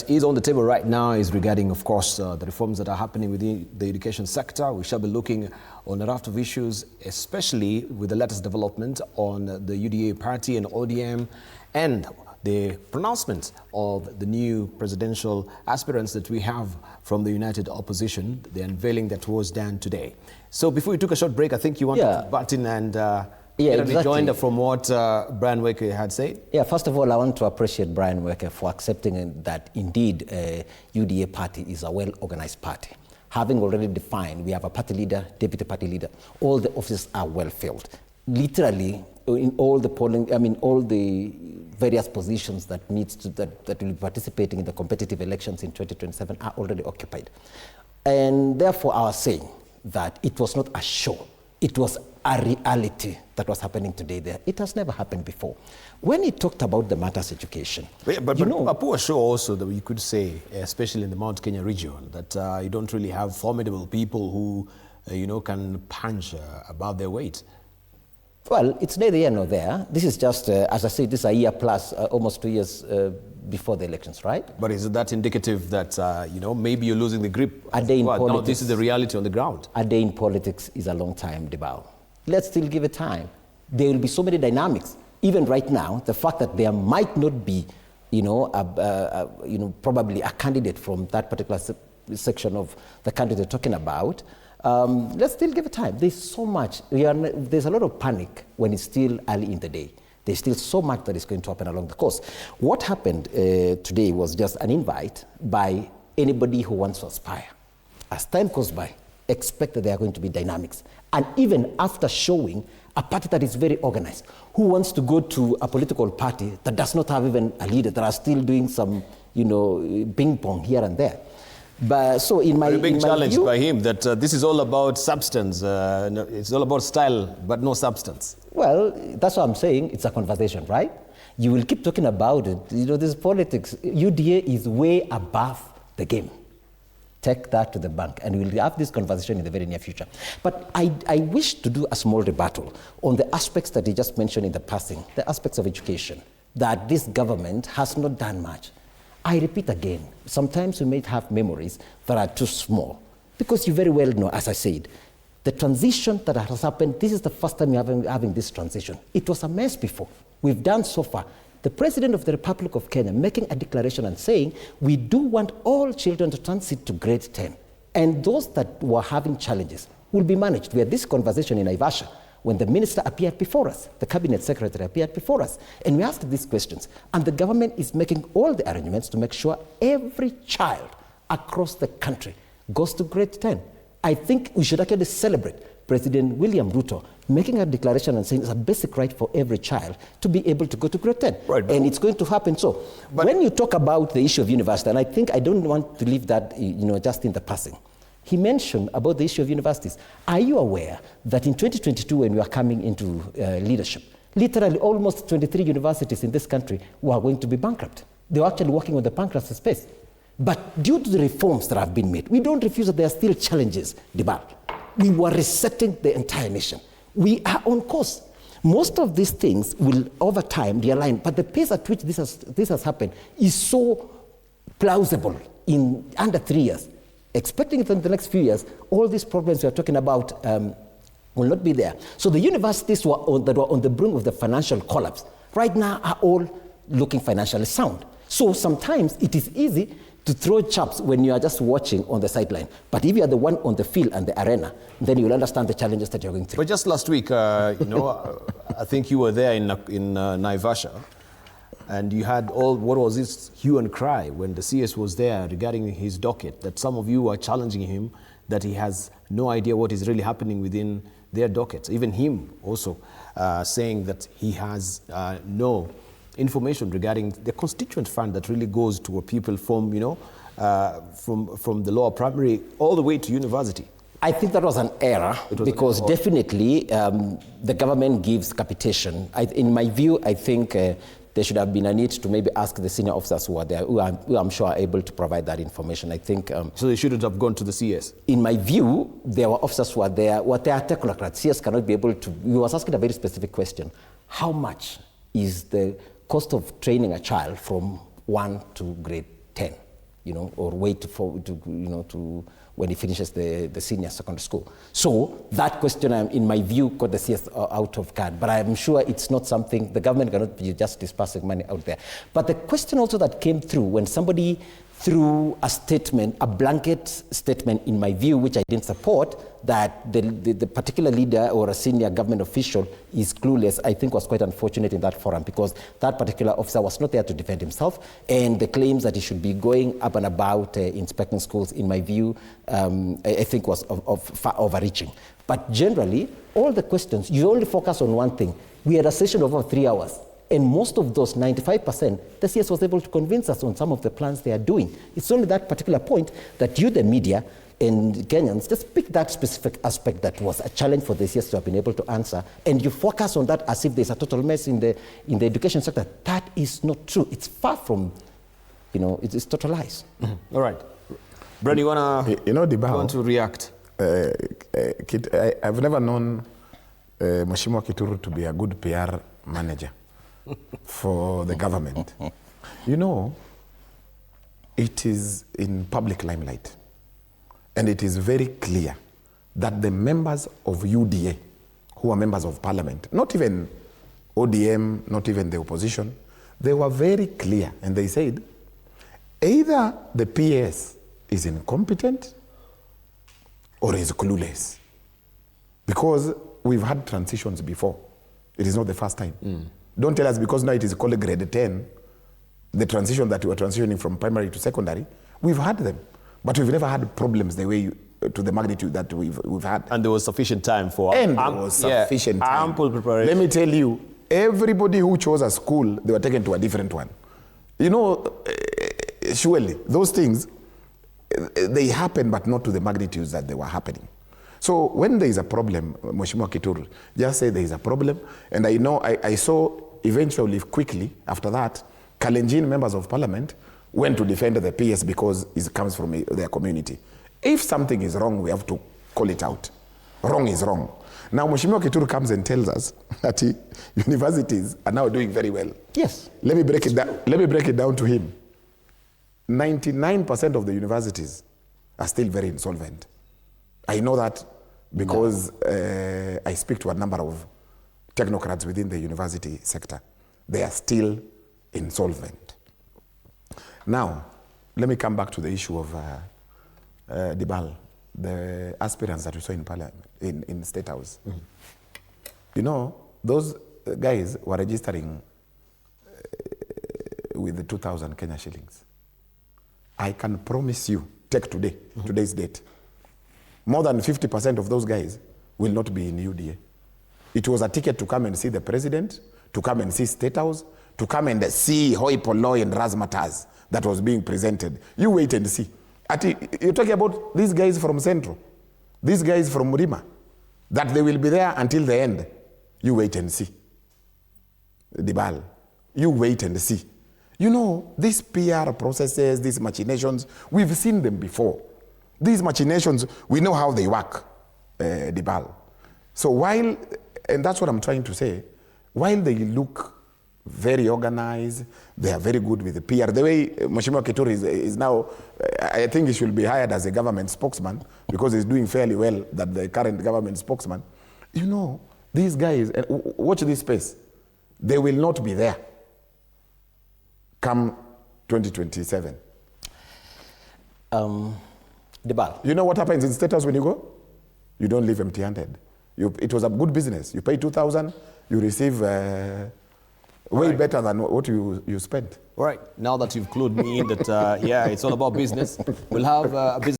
that is on the table right now is regarding, of course, the reforms that are happening within the education sector. We shall be looking on a raft of issues, especially with the latest development on the UDA party and ODM and the pronouncement of the new presidential aspirants that we have from the United Opposition, the unveiling that was done today. So before we took a short break, I think you wanted to butt in and rejoin from what Brian Weke had said. Yeah, first of all, I want to appreciate Brian Weke for accepting that indeed UDA party is a well-organized party. Having already defined, we have a party leader, deputy party leader, all the offices are well filled. Literally, in all the polling, all the various positions that that will be participating in the competitive elections in 2027 are already occupied. And therefore, I was saying that it was not a show. It was a reality that was happening today there. It has never happened before. When he talked about the matters education, but a poor show also that you could say, especially in the Mount Kenya region, that you don't really have formidable people who, can punch above their weight. Well, it's neither here nor there. This is just, as I said, this is a year plus, almost 2 years before the elections, right? But is that indicative that, maybe you're losing the grip? A day in politics. No, this is the reality on the ground. A day in politics is a long time, Debao. Let's still give it time. There will be so many dynamics. Even right now, the fact that there might not be, probably a candidate from that particular section of the country they're talking about, let's still give it time. There's so much. There's a lot of panic when it's still early in the day. There's still so much that is going to happen along the course. What happened today was just an invite by anybody who wants to aspire. As time goes by, expect that there are going to be dynamics. And even after showing a party that is very organized, who wants to go to a political party that does not have even a leader, that are still doing some, ping pong here and there. But so in my big challenge view, by him that this is all about substance. It's all about style, but no substance. Well, that's what I'm saying. It's a conversation, right? You will keep talking about it. This politics. UDA is way above the game. Take that to the bank, and we'll have this conversation in the very near future. But I wish to do a small rebuttal on the aspects that he just mentioned in the passing, the aspects of education, that this government has not done much. I repeat again, sometimes we may have memories that are too small, because you very well know, as I said, the transition that has happened, this is the first time you're having this transition. It was a mess before. We've done so far. The President of the Republic of Kenya making a declaration and saying, we do want all children to transit to grade 10. And those that were having challenges will be managed. We had this conversation in Naivasha when the minister appeared before us, the cabinet secretary appeared before us, and we asked these questions. And the government is making all the arrangements to make sure every child across the country goes to grade 10. I think we should actually celebrate President William Ruto making a declaration and saying it's a basic right for every child to be able to go to grade 10. Right. And it's going to happen so. But when you talk about the issue of university, and I think I don't want to leave that just in the passing, he mentioned about the issue of universities. Are you aware that in 2022, when we are coming into leadership, literally almost 23 universities in this country were going to be bankrupt? They were actually working on the bankruptcy space. But due to the reforms that have been made, we don't refuse that there are still challenges, Debal. We were resetting the entire nation. We are on course. Most of these things will, over time, realign, but the pace at which this has happened is so plausible in under 3 years. Expecting it in the next few years, all these problems we are talking about will not be there. So the universities that were on the brink of the financial collapse right now are all looking financially sound. So sometimes it is easy to throw chaps when you are just watching on the sideline. But if you are the one on the field and the arena, then you will understand the challenges that you're going through. But just last week, I think you were there in Naivasha, and you had what was this hue and cry when the CS was there regarding his docket, that some of you were challenging him, that he has no idea what is really happening within their dockets. Even him also saying that he has no information regarding the constituent fund that really goes to people from, from the lower primary all the way to university. I think that was an error because definitely the government gives capitation. In my view, I think there should have been a need to maybe ask the senior officers who are there, who I'm sure are able to provide that information. I think so they shouldn't have gone to the CS. In my view, there were officers who are there. What they are technocrats. CS cannot be able to. You was asking a very specific question: how much is the cost of training a child from 1 to grade 10? or wait for to when he finishes the senior secondary school. So that question, in my view, got the CS out of guard. But I'm sure it's not something, the government cannot be just dispersing money out there. But the question also that came through when somebody threw a statement, a blanket statement, in my view, which I didn't support, that the particular leader or a senior government official is clueless, I think was quite unfortunate in that forum, because that particular officer was not there to defend himself, and the claims that he should be going up and about inspecting schools, in my view, I think was far overreaching. But generally, all the questions, you only focus on one thing. We had a session of over 3 hours. And most of those, 95%, the CS was able to convince us on some of the plans they are doing. It's only that particular point that you, the media, and Kenyans, just pick that specific aspect that was a challenge for the CS to have been able to answer, and you focus on that as if there's a total mess in the education sector. That is not true. It's far from, it's total lies. Mm-hmm. All right. Brad, you want to react? I've never known Mheshimiwa Kituru to be a good PR manager for the government. It is in public limelight, and it is very clear that the members of UDA, who are members of parliament, not even ODM, not even the opposition, they were very clear, and they said either the PS is incompetent or is clueless, because we've had transitions before. It is not the first time. Don't tell us because now it is called grade 10, the transition that we are transitioning from primary to secondary, we've had them. But we've never had problems the way to the magnitude that we've had. And there was sufficient time for ample preparation. Let me tell you, everybody who chose a school, they were taken to a different one. Surely, those things, they happen, but not to the magnitudes that they were happening. So when there is a problem, Mheshimiwa Kituru, just say there is a problem. And I saw eventually, quickly after that, Kalenjin members of parliament went to defend the PS because it comes from their community. If something is wrong, we have to call it out. Wrong is wrong. Now, Mheshimiwa Kituru comes and tells us that universities are now doing very well. Yes. Let me break it down to him. 99% of the universities are still very insolvent. I know that because I speak to a number of technocrats within the university sector. They are still insolvent. Now, let me come back to the issue of Dibal, the aspirants that we saw in Parliament, in State House. Mm-hmm. Those guys were registering with the 2,000 Kenya shillings. I can promise you, take today, today's date, more than 50% of those guys will not be in UDA. It was a ticket to come and see the president, to come and see State House, to come and see Hoi Polloi and Razzmatazz that was being presented. You wait and see. You're talking about these guys from Central, these guys from Murima, that they will be there until the end. You wait and see. Dibal, you wait and see. These PR processes, these machinations, we've seen them before. These machinations, we know how they work, Dibal. So and that's what I'm trying to say, while they look very organized, they are very good with the PR. The way Mheshimiwa Kituru is now, I think he should be hired as a government spokesman because he's doing fairly well than the current government spokesman. These guys, and watch this space, they will not be there come 2027. Dibal. You know what happens in State House when you go? You don't leave empty-handed. It was a good business. You pay 2,000, you receive way better than what you spent. All right. Now that you've clued me in that, it's all about business, we'll have a business.